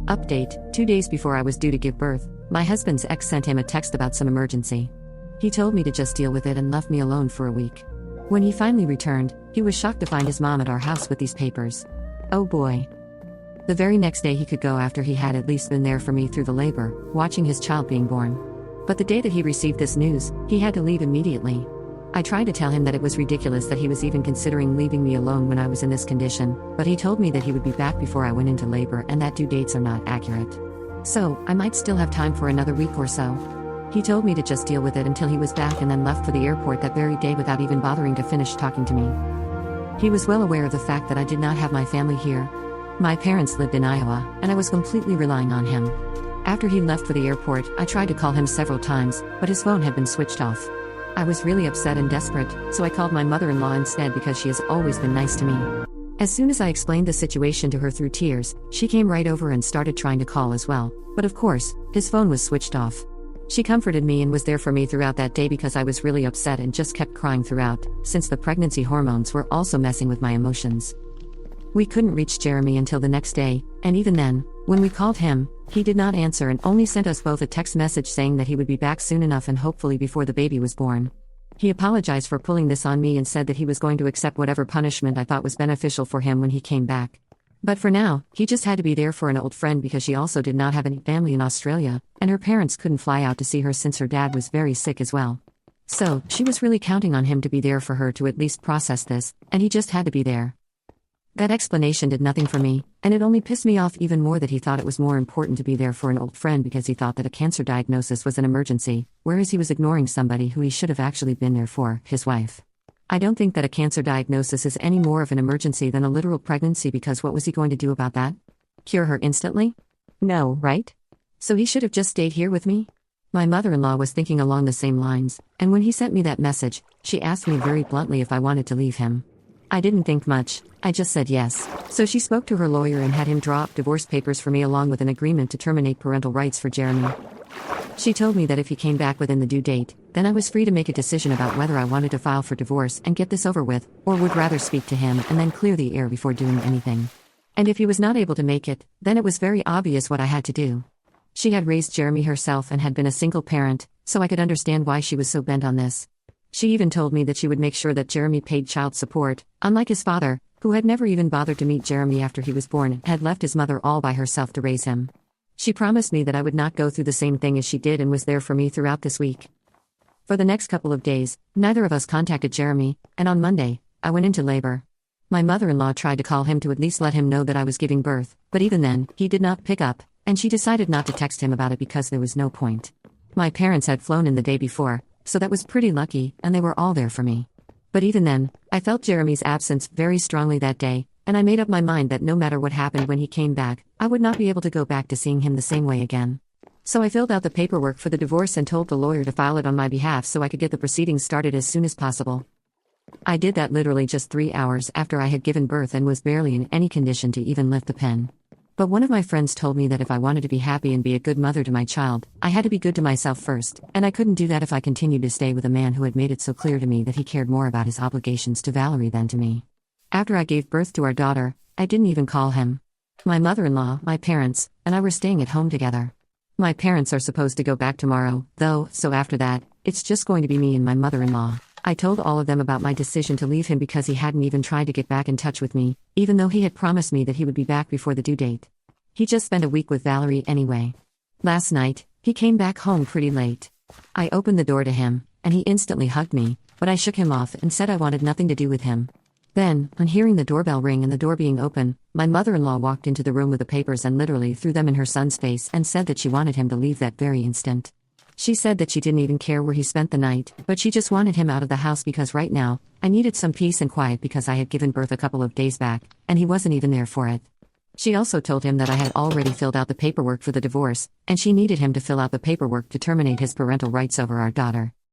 Update: 2 days before I was due to give birth, my husband's ex sent him a text about some emergency. He told me to just deal with it and left me alone for a week. When he finally returned, he was shocked to find his mom at our house with these papers. Oh boy. The very next day he could go after he had at least been there for me through the labor, watching his child being born. But the day that he received this news, he had to leave immediately. I tried to tell him that it was ridiculous that he was even considering leaving me alone when I was in this condition, but he told me that he would be back before I went into labor and that due dates are not accurate. So, I might still have time for another week or so. He told me to just deal with it until he was back and then left for the airport that very day without even bothering to finish talking to me. He was well aware of the fact that I did not have my family here. My parents lived in Iowa, and I was completely relying on him. After he left for the airport, I tried to call him several times, but his phone had been switched off. I was really upset and desperate, so I called my mother-in-law instead because she has always been nice to me. As soon as I explained the situation to her through tears, she came right over and started trying to call as well, but of course, his phone was switched off. She comforted me and was there for me throughout that day because I was really upset and just kept crying throughout, since the pregnancy hormones were also messing with my emotions. We couldn't reach Jeremy until the next day, and even then, when we called him, he did not answer and only sent us both a text message saying that he would be back soon enough and hopefully before the baby was born. He apologized for pulling this on me and said that he was going to accept whatever punishment I thought was beneficial for him when he came back. But for now, he just had to be there for an old friend because she also did not have any family in Australia, and her parents couldn't fly out to see her since her dad was very sick as well. So, she was really counting on him to be there for her to at least process this, and he just had to be there. That explanation did nothing for me, and it only pissed me off even more that he thought it was more important to be there for an old friend because he thought that a cancer diagnosis was an emergency, whereas he was ignoring somebody who he should have actually been there for, his wife. I don't think that a cancer diagnosis is any more of an emergency than a literal pregnancy because what was he going to do about that? Cure her instantly? No, right? So he should have just stayed here with me? My mother-in-law was thinking along the same lines, and when he sent me that message, she asked me very bluntly if I wanted to leave him. I didn't think much, I just said yes. So she spoke to her lawyer and had him draw up divorce papers for me along with an agreement to terminate parental rights for Jeremy. She told me that if he came back within the due date, then I was free to make a decision about whether I wanted to file for divorce and get this over with, or would rather speak to him and then clear the air before doing anything. And if he was not able to make it, then it was very obvious what I had to do. She had raised Jeremy herself and had been a single parent, so I could understand why she was so bent on this. She even told me that she would make sure that Jeremy paid child support, unlike his father, who had never even bothered to meet Jeremy after he was born and had left his mother all by herself to raise him. She promised me that I would not go through the same thing as she did and was there for me throughout this week. For the next couple of days, neither of us contacted Jeremy, and on Monday, I went into labor. My mother-in-law tried to call him to at least let him know that I was giving birth, but even then, he did not pick up, and she decided not to text him about it because there was no point. My parents had flown in the day before, so that was pretty lucky, and they were all there for me. But even then, I felt Jeremy's absence very strongly that day, and I made up my mind that no matter what happened when he came back, I would not be able to go back to seeing him the same way again. So I filled out the paperwork for the divorce and told the lawyer to file it on my behalf so I could get the proceedings started as soon as possible. I did that literally just 3 hours after I had given birth and was barely in any condition to even lift the pen. But one of my friends told me that if I wanted to be happy and be a good mother to my child, I had to be good to myself first, and I couldn't do that if I continued to stay with a man who had made it so clear to me that he cared more about his obligations to Valerie than to me. After I gave birth to our daughter, I didn't even call him. My mother-in-law, my parents, and I were staying at home together. My parents are supposed to go back tomorrow, though, so after that, it's just going to be me and my mother-in-law. I told all of them about my decision to leave him because he hadn't even tried to get back in touch with me, even though he had promised me that he would be back before the due date. He just spent a week with Valerie anyway. Last night, he came back home pretty late. I opened the door to him, and he instantly hugged me, but I shook him off and said I wanted nothing to do with him. Then, on hearing the doorbell ring and the door being open, my mother-in-law walked into the room with the papers and literally threw them in her son's face and said that she wanted him to leave that very instant. She said that she didn't even care where he spent the night, but she just wanted him out of the house because right now, I needed some peace and quiet because I had given birth a couple of days back, and he wasn't even there for it. She also told him that I had already filled out the paperwork for the divorce, and she needed him to fill out the paperwork to terminate his parental rights over our daughter.